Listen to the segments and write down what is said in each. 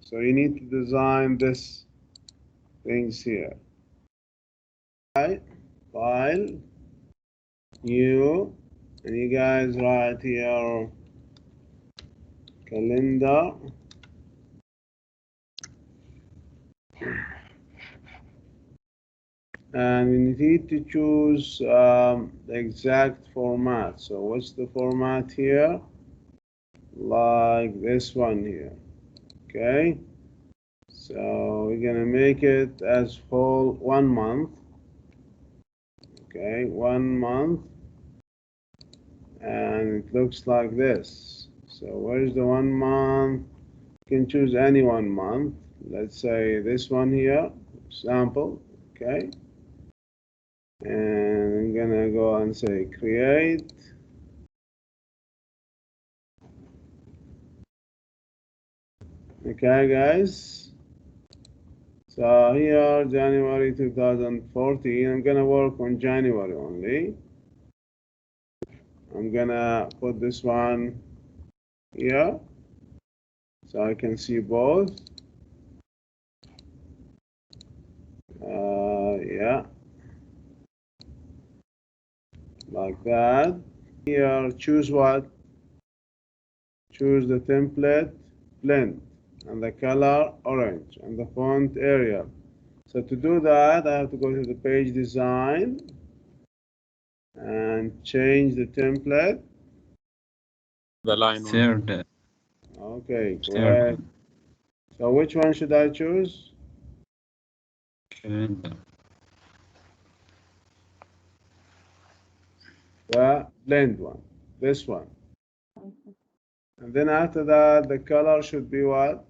So you need to design this things here. Right, file, new, and you guys write here calendar. And we need to choose the exact format. So what's the format here? Like this one here. Okay. So we're gonna make it as whole 1 month. Okay, 1 month. And it looks like this. So where's the 1 month? You can choose any 1 month. Let's say this one here, sample. Okay. And I'm gonna go and say create. Okay, guys. So here, January 2014, I'm gonna work on January only. I'm gonna put this one here so I can see both. Yeah, like that. Here, choose what? Choose the template, blend, and the color orange, and the font Arial. So to do that, I have to go to the page design and change the template. The line Third. Okay, Third great. one. So which one should I choose? Calendar. The blend one, this one. And then after that, the color should be what?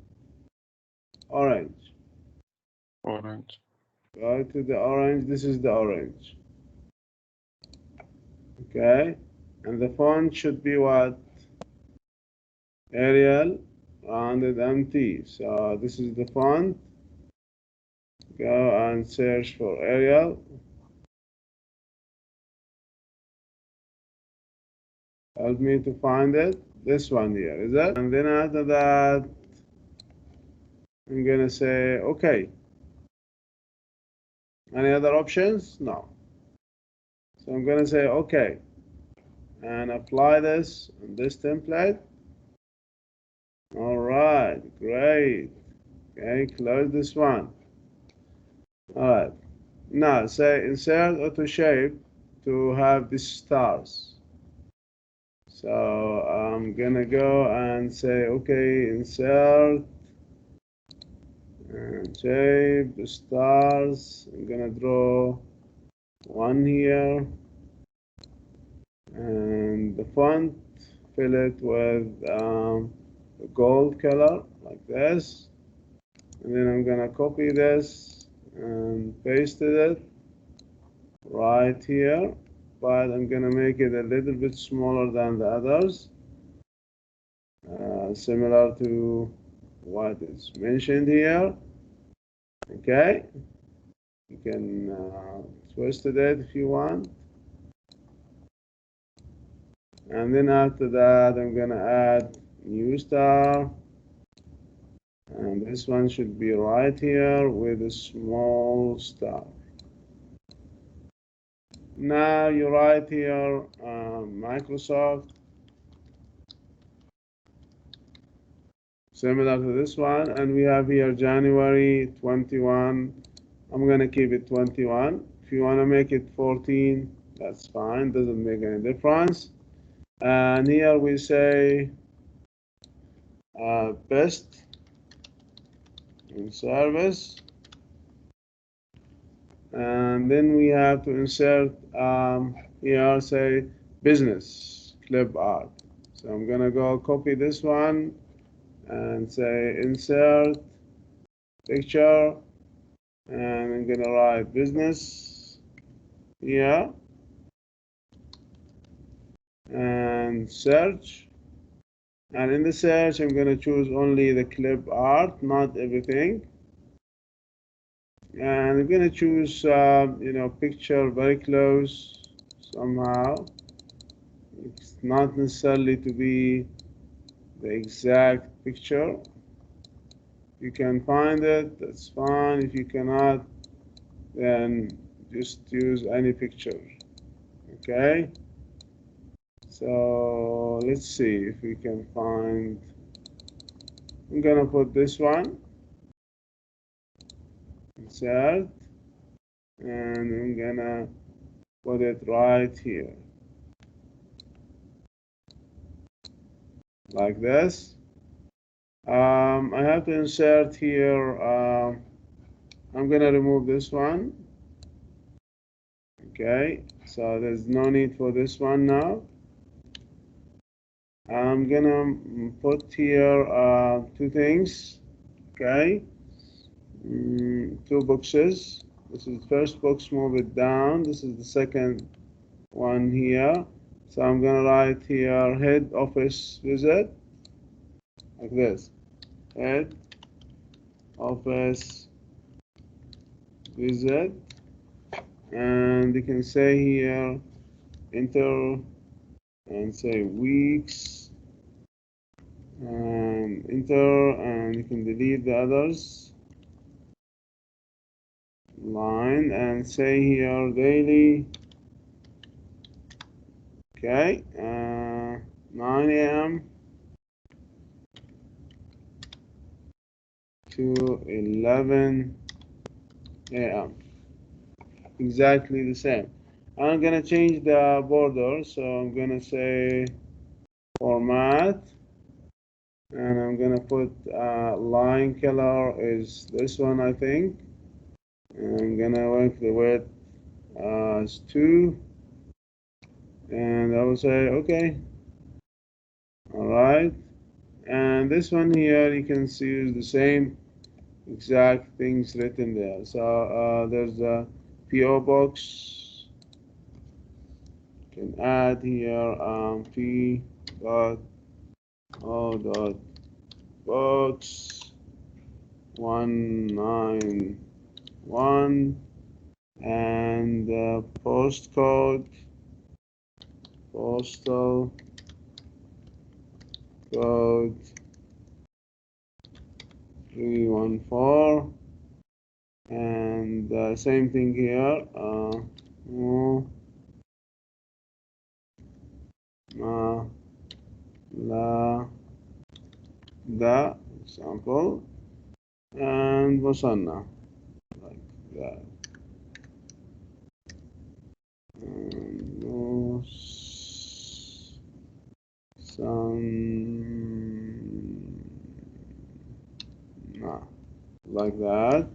Orange. orange. Go to the orange. This is the orange. Okay. And the font should be what? Arial, rounded empty. So this is the font. Go and search for Arial. Help me to find it. This one here, is it? And then after that, I'm gonna say okay. Any other options? No. So I'm gonna say okay and apply this on this template. All right, great. Okay, close this one. All right. Now say insert auto shape to have these stars. So I'm gonna go and say okay, insert and shape the stars. I'm gonna draw one here and the font, fill it with a gold color like this, and then I'm gonna copy this and paste it right here, but I'm gonna make it a little bit smaller than the others, similar to what is mentioned here. Okay, you can twist it if you want. And then after that, I'm gonna add new star. And this one should be right here with a small star. Now you write here Microsoft. Similar to this one. And we have here January 21. I'm gonna keep it 21. If you wanna make it 14, that's fine. Doesn't make any difference. And here we say best in service, and then we have to insert here say business clip art. So I'm gonna go copy this one and say insert picture, and I'm gonna write business here and search. And in the search, I'm going to choose only the clip art, not everything. And I'm going to choose, picture very close somehow. It's not necessarily to be the exact picture. you can find it, that's fine. If you cannot, then just use any picture. Okay, so let's see if we can find. I'm gonna put this one, insert, and I'm gonna put it right here, like this. I have to insert here. I'm gonna remove this one. Okay, so there's no need for this one now. I'm gonna put here two things. Okay, two boxes. This is the first box, move it down. This is the second one here. So I'm gonna write here head office visit, like this. Head office visit, and you can say here enter and say weeks, and enter, and you can delete the others line and say here daily. Okay, 9 a.m. to 11 a.m. Exactly the same. I'm gonna change the border, so I'm gonna say format, and I'm gonna put line color is this one, I think, and I'm gonna make the width as 2, and I will say okay. All right, and this one here you can see the same exact things written there. So there's a PO box. You can add here P dot O dot box 191, and postcode, postal code 314, and same thing here. La da example, and وصلنا like that. And like that.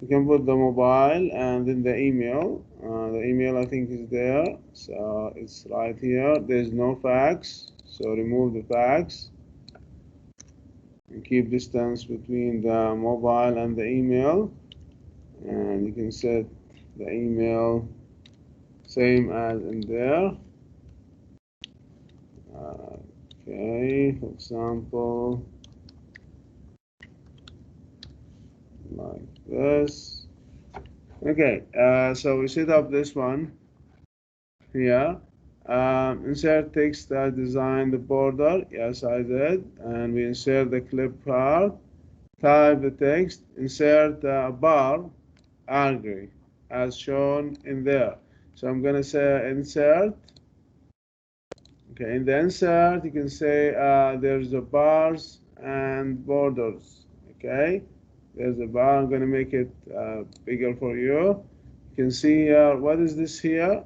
You can put the mobile and then the email. The email I think is there, so it's right here. There's no fax, so remove the fax and keep distance between the mobile and the email, and you can set the email same as in there. Okay, for example, like this. Okay, so we set up this one here. Insert text that design the border. Yes, I did. And we insert the clip part. Type the text. Insert a bar array as shown in there. So I'm gonna say insert. Okay, in the insert, you can say there's a bars and borders. Okay, there's a bar. I'm gonna make it bigger for you. You can see here. What is this here?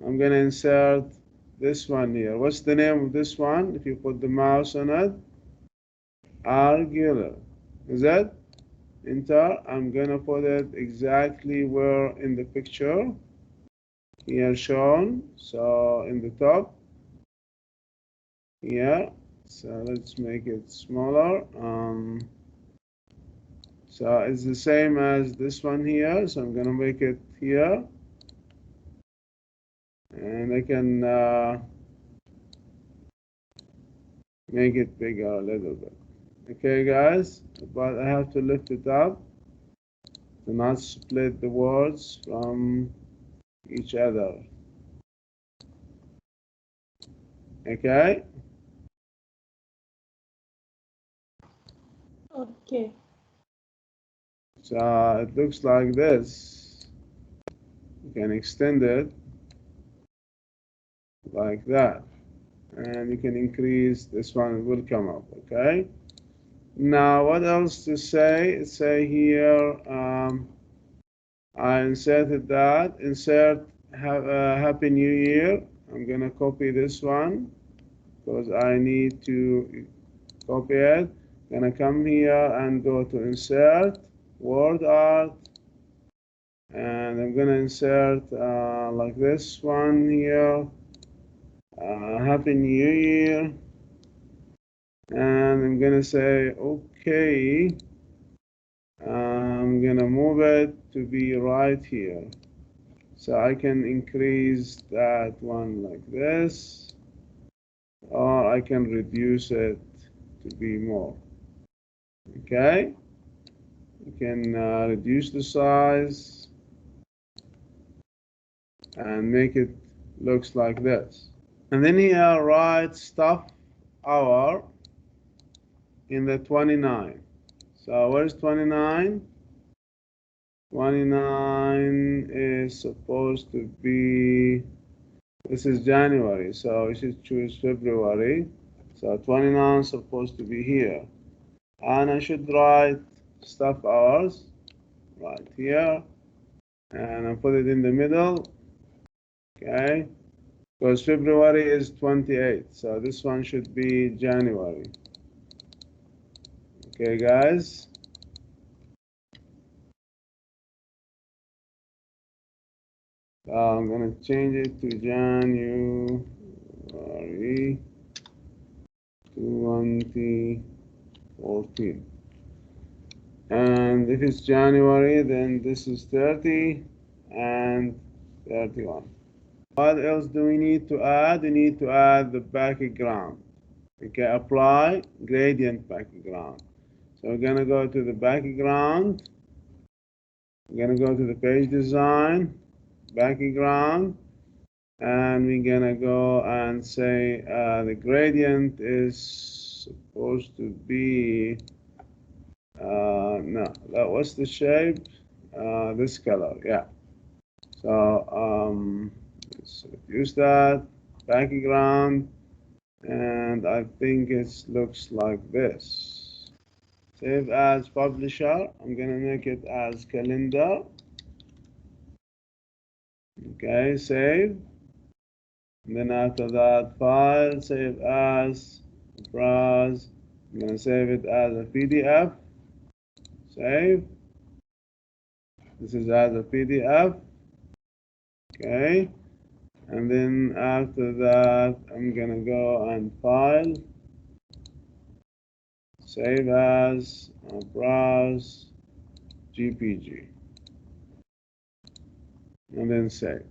I'm gonna insert this one here. What's the name of this one? If you put the mouse on it, argular. Is that? Enter. I'm gonna put it exactly where in the picture here shown. So in the top here. So let's make it smaller. So it's the same as this one here. So I'm gonna make it here, and I can make it bigger a little bit. Okay, guys, but I have to lift it up to not split the words from each other. Okay, Okay. So it looks like this. You can extend it like that, and you can increase this one. It will come up. Okay. Now, what else to say? Say here, I inserted that. Insert Happy New Year. I'm gonna copy this one because I need to copy it. Gonna come here and go to Insert, Word Art, and I'm gonna insert like this one here. Happy New Year, and I'm gonna say okay. I'm gonna move it to be right here. So I can increase that one like this, or I can reduce it to be more. Okay, you can reduce the size and make it looks like this. And then here write stuff hour in the 29. So where's 29? 29 is supposed to be, this is January, so we should choose February. So 29 is supposed to be here. And I should write stuff hours right here. And I put it in the middle. Okay. Because February is 28. So this one should be January. Okay, guys. I'm going to change it to January 2014. And if it's January, then this is 30 and 31. What else do we need to add? We need to add the background. Okay, apply gradient background. So we're going to go to the background. We're going to go to the page design, background, and we're going to go and say the gradient is supposed to be, no, what's the shape? This color, yeah. So let's use that background, and I think it looks like this. Save as publisher. I'm gonna make it as calendar. Okay, save. And then after that, file, save as, browse. I'm gonna save it as a PDF. Save. This is as a PDF. Okay. And then after that, I'm gonna go and file, save as, browse, GPG, and then save.